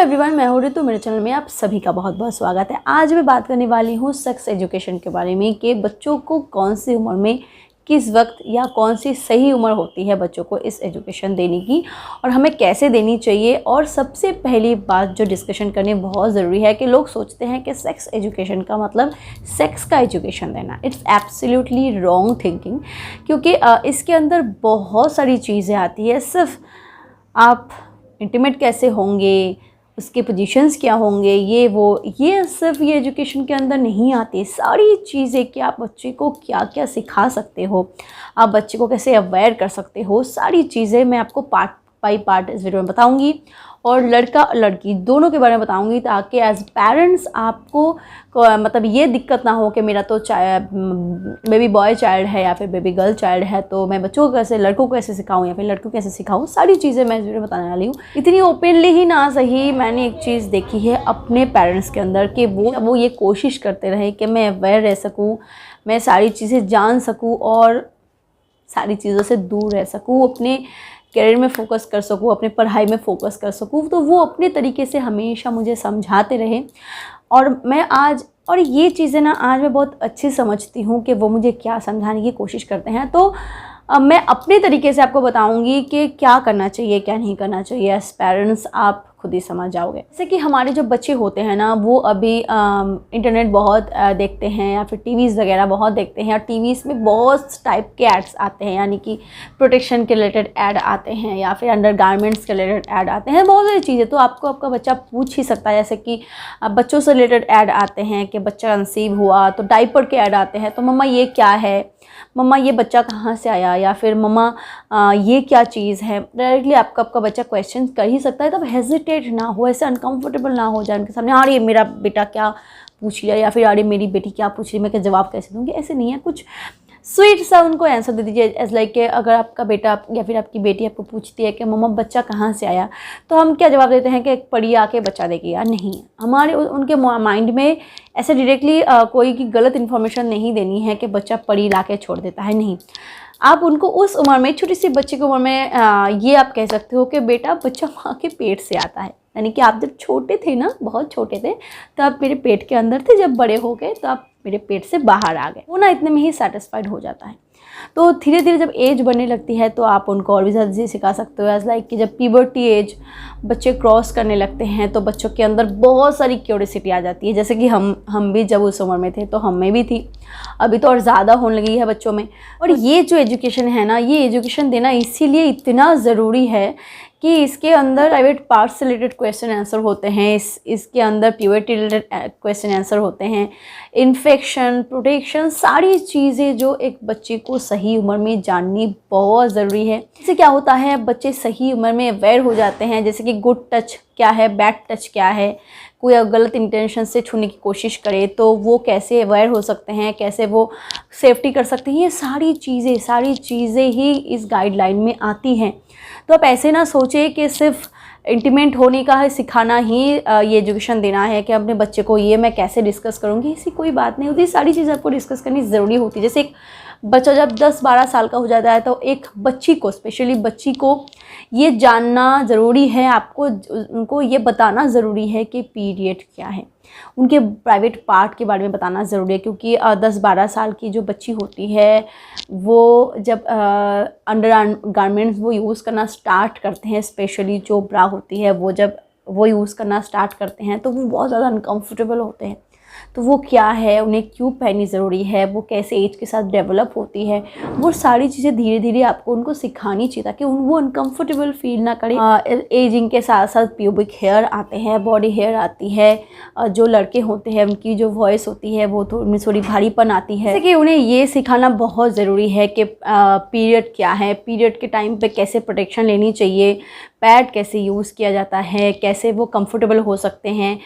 Everyone, मैं हूँ ऋतु। मेरे चैनल में आप सभी का बहुत बहुत स्वागत है। आज मैं बात करने वाली हूँ सेक्स एजुकेशन के बारे में कि बच्चों को कौन सी उम्र में, किस वक्त या कौन सी सही उम्र होती है बच्चों को इस एजुकेशन देने की और हमें कैसे देनी चाहिए। और सबसे पहली बात जो डिस्कशन करनी बहुत ज़रूरी है कि लोग सोचते हैं कि सेक्स एजुकेशन का मतलब सेक्स का एजुकेशन देना। इट्स एब्सोल्युटली रॉन्ग थिंकिंग, क्योंकि इसके अंदर बहुत सारी चीज़ें आती है। सिर्फ आप इंटीमेट कैसे होंगे, उसके पोजीशंस क्या होंगे, ये सिर्फ ये एजुकेशन के अंदर नहीं आती। सारी चीज़ें कि आप बच्चे को क्या क्या सिखा सकते हो, आप बच्चे को कैसे अवेयर कर सकते हो, सारी चीज़ें मैं आपको पार्ट बाई पार्ट इस वीडियो में बताऊंगी। और लड़का लड़की दोनों के बारे में बताऊंगी, ताकि एज पेरेंट्स आपको मतलब ये दिक्कत ना हो कि मेरा तो बेबी बॉय चाइल्ड है या फिर बेबी गर्ल चाइल्ड है, तो मैं बच्चों को कैसे, लड़कों को कैसे सिखाऊं या फिर लड़कों को कैसे सिखाऊं। सारी चीज़ें मैं इस वीडियो में बताने वाली हूँ। इतनी ओपनली ही ना सही, मैंने एक चीज़ देखी है अपने पेरेंट्स के अंदर कि वो ये कोशिश करते रहे कि मैं अवेयर रह सकूँ, मैं सारी चीज़ें जान सकूँ और सारी चीज़ों से दूर रह सकूँ, अपने करियर में फ़ोकस कर सकूँ, अपने पढ़ाई में फ़ोकस कर सकूँ। तो वो अपने तरीके से हमेशा मुझे समझाते रहे और ये चीज़ें ना आज मैं बहुत अच्छी समझती हूँ कि वो मुझे क्या समझाने की कोशिश करते हैं। तो अब मैं अपने तरीके से आपको बताऊँगी कि क्या करना चाहिए, क्या नहीं करना चाहिए। एज पेरेंट्स आप खुद ही समझ जाओगे। जैसे कि हमारे जो बच्चे होते हैं ना, वो अभी इंटरनेट बहुत देखते हैं या फिर टीवीज़ वगैरह बहुत देखते हैं, और टीवीज़ में बहुत टाइप के एड्स आते हैं, यानी कि प्रोटेक्शन के रिलेटेड ऐड आते हैं या फिर अंडर गारमेंट्स के रिलेटेड ऐड आते हैं, बहुत सारी चीज़ें। तो आपको आपका बच्चा पूछ ही सकता है, जैसे कि बच्चों से रिलेटेड ऐड आते हैं कि बच्चा कंसीव हुआ तो डायपर के ऐड आते हैं, तो मम्मा ये क्या है, मम्मा ये बच्चा कहाँ से आया, या फिर मम्मा ये क्या चीज़ है। डायरेक्टली आपका बच्चा क्वेश्चन कर ही सकता है। तब हेजिटेट ना हो, ऐसे अनकंफर्टेबल ना हो जाए उनके सामने, अरे मेरा बेटा क्या पूछ लिया या फिर अरे मेरी बेटी क्या पूछ रही, मैं क्या जवाब कैसे दूँगी। ऐसे नहीं है, कुछ स्वीट सा उनको आंसर दे दीजिए। एज लाइक कि अगर आपका बेटा या फिर आपकी बेटी आपको पूछती है कि मम्मा बच्चा कहाँ से आया, तो हम क्या जवाब देते हैं कि एक परी आके बच्चा देगी। यार नहीं, हमारे उनके माइंड में ऐसे डायरेक्टली कोई की गलत इन्फॉर्मेशन नहीं देनी है कि बच्चा परी ला के छोड़ देता है। नहीं, आप उनको उस उम्र में, छोटी सी बच्चे की उम्र में ये आप कह सकते हो कि बेटा बच्चा माँ के पेट से आता है। यानी कि आप जब छोटे थे ना, बहुत छोटे थे, तो आप मेरे पेट के अंदर थे, जब बड़े हो गए तो आप मेरे पेट से बाहर आ गए। वो ना इतने में ही सेटिस्फाइड हो जाता है। तो धीरे धीरे जब एज बढ़ने लगती है तो आप उनको और भी ज़्यादा चीज़ सिखा सकते हो। एज लाइक कि जब प्यूबर्टी एज बच्चे क्रॉस करने लगते हैं तो बच्चों के अंदर बहुत सारी क्यूरियोसिटी आ जाती है। जैसे कि हम भी जब उस उम्र में थे तो हम में भी थी, अभी तो और ज़्यादा होने लगी है बच्चों में। और ये जो एजुकेशन है ना, ये एजुकेशन देना इसीलिए इतना ज़रूरी है कि इसके अंदर प्राइवेट पार्ट्स से रिलेटेड क्वेश्चन आंसर होते हैं, इसके अंदर प्यूबर्टी रिलेटेड क्वेश्चन आंसर होते हैं, इन्फेक्शन, प्रोटेक्शन, सारी चीज़ें जो एक बच्चे को सही उम्र में जाननी बहुत ज़रूरी है। इससे क्या होता है, बच्चे सही उम्र में अवेयर हो जाते हैं, जैसे कि गुड टच क्या है, बैड टच क्या है। कोई गलत इंटेंशन से छूने की कोशिश करे तो वो कैसे अवेयर हो सकते हैं, कैसे वो सेफ्टी कर सकते हैं। ये सारी चीज़ें ही इस गाइडलाइन में आती हैं। तो आप ऐसे ना सोचें कि सिर्फ इंटीमेट होने का है सिखाना ही ये एजुकेशन देना है कि अपने बच्चे को ये मैं कैसे डिस्कस करूँगी, ऐसी कोई बात नहीं होती। सारी चीज़ें आपको डिस्कस करनी ज़रूरी होती है। जैसे एक बच्चा जब 10-12 साल का हो जाता है तो एक बच्ची को, स्पेशली बच्ची को ये जानना ज़रूरी है, आपको उनको ये बताना ज़रूरी है कि पीरियड क्या है, उनके प्राइवेट पार्ट के बारे में बताना ज़रूरी है। क्योंकि 10-12 साल की जो बच्ची होती है वो जब अंडर गारमेंट्स वो यूज़ करना स्टार्ट करते हैं, स्पेशली जो ब्रा होती है वो जब वो यूज़ करना स्टार्ट करते हैं तो वो बहुत ज़्यादा अनकम्फर्टेबल होते हैं। तो वो क्या है, उन्हें क्यों पहननी ज़रूरी है, वो कैसे एज के साथ डेवलप होती है, वो सारी चीज़ें धीरे धीरे आपको उनको सिखानी चाहिए ताकि वो अनकम्फर्टेबल फील ना करें। एजिंग के साथ साथ प्यूबिक हेयर आते हैं, बॉडी हेयर आती है। जो लड़के होते हैं उनकी जो वॉइस होती है वो उनमें थोड़ी भारीपन आती है। जैसे कि उन्हें ये सिखाना बहुत ज़रूरी है कि पीरियड क्या है, पीरियड के टाइम पे कैसे प्रोटेक्शन लेनी चाहिए, पैड कैसे यूज़ किया जाता है, कैसे वो कंफर्टेबल हो सकते हैं,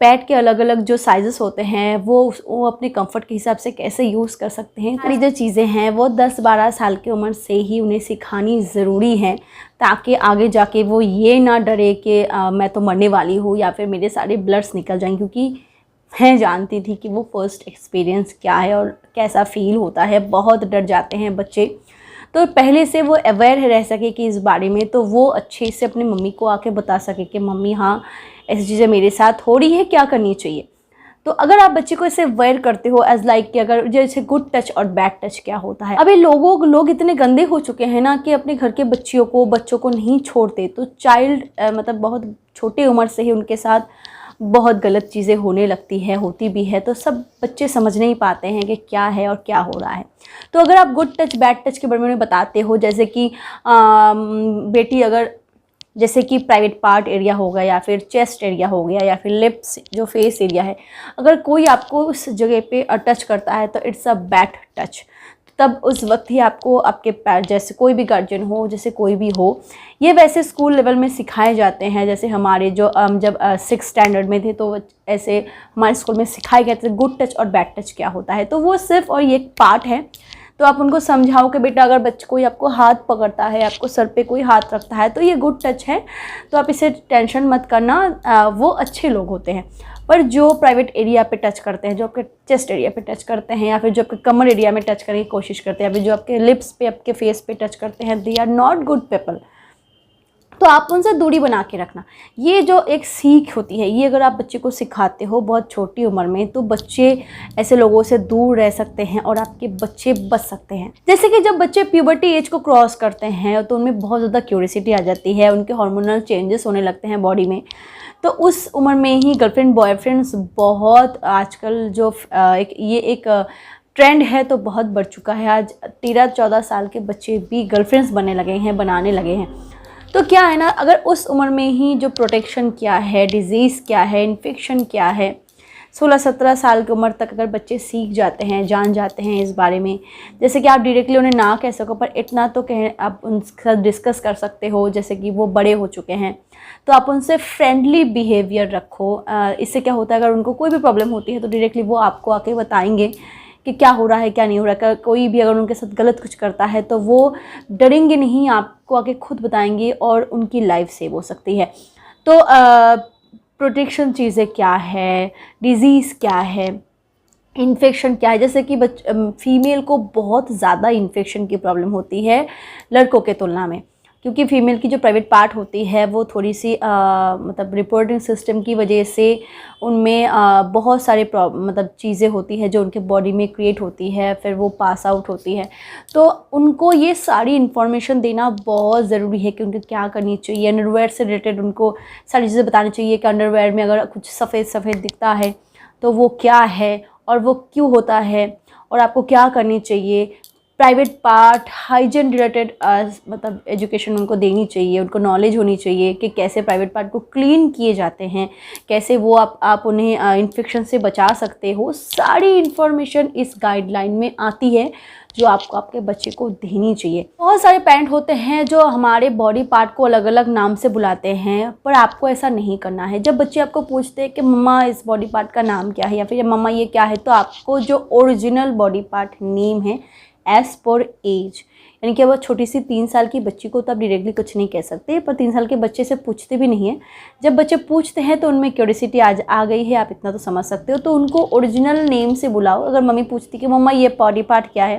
पैड के अलग अलग जो साइज़ेस होते हैं वो अपने कंफर्ट के हिसाब से कैसे यूज़ कर सकते हैं। सारी जो चीज़ें हैं वो 10-12 साल की उम्र से ही उन्हें सिखानी ज़रूरी है, ताकि आगे जाके वो ये ना डरे कि मैं तो मरने वाली हूँ या फिर मेरे सारे ब्लड्स निकल जाएंगे। क्योंकि मैं जानती थी कि वो फर्स्ट एक्सपीरियंस क्या है और कैसा फ़ील होता है, बहुत डर जाते हैं बच्चे। तो पहले से वो अवेयर रह सके कि इस बारे में, तो वो अच्छे से अपनी मम्मी को आके बता सके कि मम्मी हाँ ऐसी चीज़ें मेरे साथ हो रही है, क्या करनी चाहिए। तो अगर आप बच्चे को इसे अवेयर करते हो एज लाइक कि अगर जैसे गुड टच और बैड टच क्या होता है। अभी लोग इतने गंदे हो चुके हैं ना कि अपने घर के बच्चों को नहीं छोड़ते। तो चाइल्ड मतलब बहुत छोटी उम्र से ही उनके साथ बहुत गलत चीज़ें होने लगती है, होती भी है। तो सब बच्चे समझ नहीं पाते हैं कि क्या है और क्या हो रहा है। तो अगर आप गुड टच बैड टच के बारे में बताते हो, जैसे कि बेटी अगर जैसे कि प्राइवेट पार्ट एरिया हो गया या फिर चेस्ट एरिया हो गया या फिर लिप्स जो फेस एरिया है, अगर कोई आपको उस जगह पे टच करता है तो इट्स अ बैड टच। तब उस वक्त ही आपको आपके जैसे कोई भी गार्जियन हो, जैसे कोई भी हो, ये वैसे स्कूल लेवल में सिखाए जाते हैं। जैसे हमारे जो जब 6th स्टैंडर्ड में थे तो ऐसे हमारे स्कूल में सिखाए गए थे गुड टच और बैड टच क्या होता है। तो वो सिर्फ और ये एक पार्ट है। तो आप उनको समझाओ कि बेटा अगर बच्चे कोई आपको हाथ पकड़ता है, आपको सर पे कोई हाथ रखता है तो ये गुड टच है, तो आप इसे टेंशन मत करना, वो अच्छे लोग होते हैं। पर जो प्राइवेट एरिया पे टच करते हैं, जो आपके चेस्ट एरिया पे टच करते हैं या फिर जो आपके कमर एरिया में टच करने की कोशिश करते हैं या फिर जो आपके लिप्स पे, आपके फेस पे टच करते हैं, they are not good people. तो आप उनसे दूरी बना के रखना। ये जो एक सीख होती है, ये अगर आप बच्चे को सिखाते हो बहुत छोटी उम्र में, तो बच्चे ऐसे लोगों से दूर रह सकते हैं और आपके बच्चे बच सकते हैं। जैसे कि जब बच्चे प्यूबर्टी एज को क्रॉस करते हैं तो उनमें बहुत ज़्यादा क्यूरियोसिटी आ जाती है, उनके हार्मोनल चेंजेस होने लगते हैं बॉडी में। तो उस उम्र में ही गर्लफ्रेंड बॉयफ्रेंड्स बहुत आजकल जो एक ट्रेंड है तो बहुत बढ़ चुका है। आज 13-14 साल के बच्चे भी गर्लफ्रेंड्स बनाने लगे हैं। तो क्या है ना, अगर उस उम्र में ही जो प्रोटेक्शन क्या है, डिज़ीज़ क्या है, इन्फेक्शन क्या है, 16-17 साल की उम्र तक अगर बच्चे सीख जाते हैं, जान जाते हैं इस बारे में, जैसे कि आप डायरेक्टली उन्हें ना कह सको पर इतना तो आप उनके साथ डिस्कस कर सकते हो। जैसे कि वो बड़े हो चुके हैं तो आप उनसे फ्रेंडली बिहेवियर रखो। इससे क्या होता है, अगर उनको कोई भी प्रॉब्लम होती है तो डायरेक्टली वो आपको आके बताएंगे कि क्या हो रहा है, क्या नहीं हो रहा है। कोई भी अगर उनके साथ गलत कुछ करता है तो वो डरेंगे नहीं, आपको आके खुद बताएंगे और उनकी लाइफ सेव हो सकती है। तो प्रोटेक्शन चीज़ें क्या है, डिज़ीज़ क्या है, इन्फेक्शन क्या है। जैसे कि फीमेल को बहुत ज़्यादा इन्फेक्शन की प्रॉब्लम होती है लड़कों के तुलना में, क्योंकि फीमेल की जो प्राइवेट पार्ट होती है वो थोड़ी सी मतलब रिपोर्टिंग सिस्टम की वजह से उनमें बहुत सारे मतलब चीज़ें होती है जो उनके बॉडी में क्रिएट होती है, फिर वो पास आउट होती है। तो उनको ये सारी इन्फॉर्मेशन देना बहुत ज़रूरी है कि उनको क्या करनी चाहिए। अंडरवेयर से रिलेटेड उनको सारी चीज़ें बतानी चाहिए कि अंडरवेयर में अगर कुछ सफ़ेद सफ़ेद दिखता है तो वो क्या है और वो क्यों होता है और आपको क्या करनी चाहिए। प्राइवेट पार्ट हाइजीन रिलेटेड मतलब एजुकेशन उनको देनी चाहिए, उनको नॉलेज होनी चाहिए कि कैसे प्राइवेट पार्ट को क्लीन किए जाते हैं, कैसे वो आप उन्हें इन्फेक्शन से बचा सकते हो। सारी इन्फॉर्मेशन इस गाइडलाइन में आती है जो आपको आपके बच्चे को देनी चाहिए। बहुत सारे पेरेंट होते हैं जो हमारे बॉडी पार्ट को अलग अलग नाम से बुलाते हैं, पर आपको ऐसा नहीं करना है। जब बच्चे आपको पूछते हैं कि मम्मा इस बॉडी पार्ट का नाम क्या है या फिर मम्मा ये क्या है, तो आपको जो ओरिजिनल बॉडी पार्ट नेम है एज पर एज, यानी कि वो छोटी सी 3 साल की बच्ची को तो आप डायरेक्टली कुछ नहीं कह सकते, पर 3 साल के बच्चे से पूछते भी नहीं है। जब बच्चे पूछते हैं तो उनमें क्यूरियोसिटी आ गई है, आप इतना तो समझ सकते हो, तो उनको ओरिजिनल नेम से बुलाओ। अगर मम्मी पूछती कि मम्मा ये बॉडी पार्ट क्या है,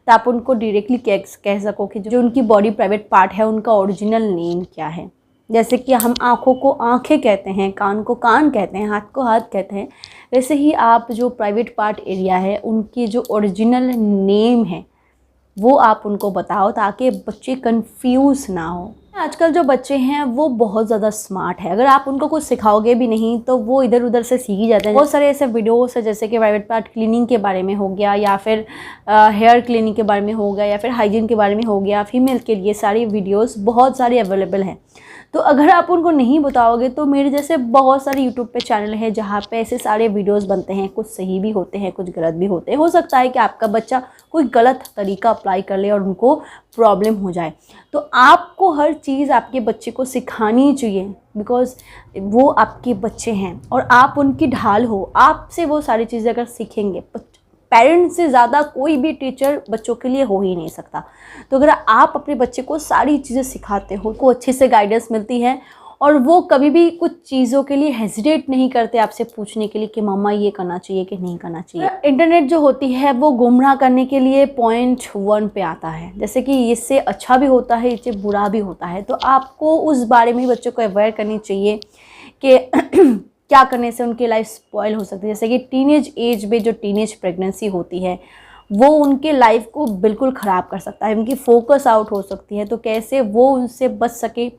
तो आप उनको डायरेक्टली कह सको कि जो उनकी बॉडी प्राइवेट पार्ट है उनका ओरिजिनल नेम क्या है। जैसे कि हम आँखों को आँखें कहते हैं, कान को कान कहते हैं, हाथ को हाथ कहते हैं, वैसे ही आप जो प्राइवेट पार्ट एरिया है उनकी जो ओरिजिनल नेम है वो आप उनको बताओ ताकि बच्चे कंफ्यूज ना हो। आजकल जो बच्चे हैं वो बहुत ज़्यादा स्मार्ट है, अगर आप उनको कुछ सिखाओगे भी नहीं तो वो इधर उधर से सीख ही जाते हैं। बहुत सारे ऐसे वीडियोस है जैसे कि प्राइवेट पार्ट क्लीनिंग के बारे में हो गया या फिर हेयर क्लीनिंग के बारे में हो गया या फिर हाइजीन के बारे में हो गया। फीमेल के लिए सारी वीडियोस बहुत सारी अवेलेबल हैं। तो अगर आप उनको नहीं बताओगे तो मेरे जैसे बहुत सारे यूट्यूब पे चैनल है जहाँ पे ऐसे सारे वीडियोस बनते हैं, कुछ सही भी होते हैं, कुछ गलत भी होते हैं। हो सकता है कि आपका बच्चा कोई गलत तरीका अप्लाई कर ले और उनको प्रॉब्लम हो जाए। तो आपको हर चीज़ आपके बच्चे को सिखानी चाहिए, बिकॉज़ वो आपके बच्चे हैं और आप उनकी ढाल हो। आपसे वो सारी चीज़ें अगर सीखेंगे, पेरेंट्स से ज़्यादा कोई भी टीचर बच्चों के लिए हो ही नहीं सकता। तो अगर आप अपने बच्चे को सारी चीज़ें सिखाते हो, को अच्छे से गाइडेंस मिलती है और वो कभी भी कुछ चीज़ों के लिए हेजिटेट नहीं करते आपसे पूछने के लिए कि मम्मा ये करना चाहिए कि नहीं करना चाहिए। इंटरनेट जो होती है वो गुमराह करने के लिए पॉइंट 1 पे आता है, जैसे कि इससे अच्छा भी होता है, इससे बुरा भी होता है। तो आपको उस बारे में बच्चों को अवेयर करनी चाहिए कि क्या करने से उनकी लाइफ स्पॉइल हो सकती है। जैसे कि टीनेज एज में जो टीनेज प्रेगनेंसी होती है वो उनके लाइफ को बिल्कुल ख़राब कर सकता है, उनकी फोकस आउट हो सकती है। तो कैसे वो उनसे बच सके,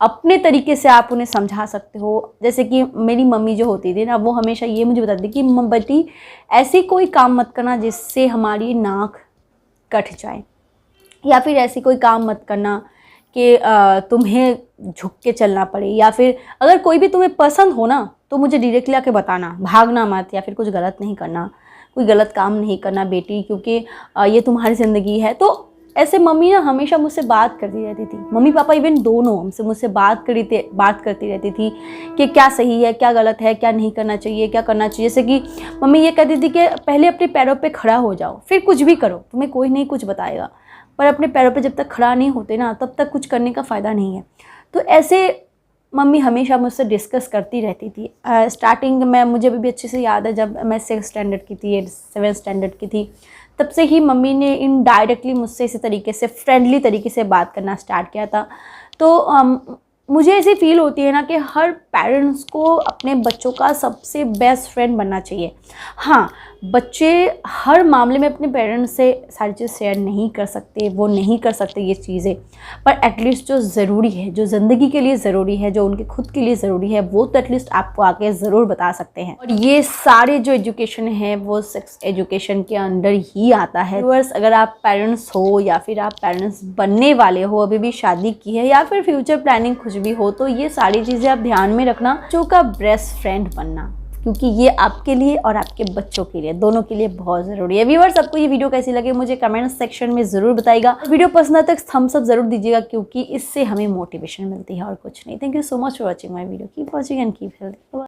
अपने तरीके से आप उन्हें समझा सकते हो। जैसे कि मेरी मम्मी जो होती थी ना, वो हमेशा ये मुझे बताती थी कि बेटी ऐसी कोई काम मत करना जिससे हमारी नाक कट जाए, या फिर ऐसी कोई काम मत करना कि तुम्हें झुक के चलना पड़े, या फिर अगर कोई भी तुम्हें पसंद हो ना तो मुझे डायरेक्टली आके बताना, भागना मत, या फिर कुछ गलत नहीं करना, कोई गलत काम नहीं करना बेटी, क्योंकि ये तुम्हारी ज़िंदगी है। तो ऐसे मम्मी ना हमेशा मुझसे बात करती रहती थी, मम्मी पापा इवन दोनों हमसे मुझसे बात करती रहती थी कि क्या सही है, क्या गलत है, क्या नहीं करना चाहिए, क्या करना चाहिए। जैसे कि मम्मी ये कहती थी कि पहले अपने पैरों पे खड़ा हो जाओ, फिर कुछ भी करो, तुम्हें कोई नहीं कुछ बताएगा, पर अपने पैरों पे जब तक खड़ा नहीं होते ना तब तक कुछ करने का फ़ायदा नहीं है। तो ऐसे मम्मी हमेशा मुझसे डिस्कस करती रहती थी। स्टार्टिंग में मुझे अभी भी अच्छे से याद है, जब मैं 6th स्टैंडर्ड की थी, 7th स्टैंडर्ड की थी, तब से ही मम्मी ने इनडायरेक्टली मुझसे इसी तरीके से फ्रेंडली तरीके से बात करना स्टार्ट किया था। तो मुझे ऐसी फील होती है ना कि हर पेरेंट्स को अपने बच्चों का सबसे बेस्ट फ्रेंड बनना चाहिए। हाँ, बच्चे हर मामले में अपने पेरेंट्स से सारी चीज़ शेयर नहीं कर सकते, वो नहीं कर सकते ये चीज़ें, पर एटलीस्ट जो ज़रूरी है, जो ज़िंदगी के लिए ज़रूरी है, जो उनके खुद के लिए ज़रूरी है, वो तो एटलीस्ट आपको आके ज़रूर बता सकते हैं। और ये सारे जो एजुकेशन है वो सेक्स एजुकेशन के अंडर ही आता है। व्यूअर्स, अगर आप पेरेंट्स हो या फिर आप पेरेंट्स बनने वाले हो, अभी भी शादी की है, या फिर फ्यूचर प्लानिंग कुछ भी हो, तो ये सारी चीज़ें आप ध्यान में रखना, बच्चों का बेस्ट फ्रेंड बनना, क्योंकि ये आपके लिए और आपके बच्चों के लिए, दोनों के लिए बहुत ज़रूरी है। व्यूअर्स, आपको ये वीडियो कैसी लगे मुझे कमेंट सेक्शन में ज़रूर बताइएगा। वीडियो पसंद आए तो थम्स अप ज़रूर दीजिएगा, क्योंकि इससे हमें मोटिवेशन मिलती है और कुछ नहीं। Thank you so much for watching my video. Keep watching and keep healthy.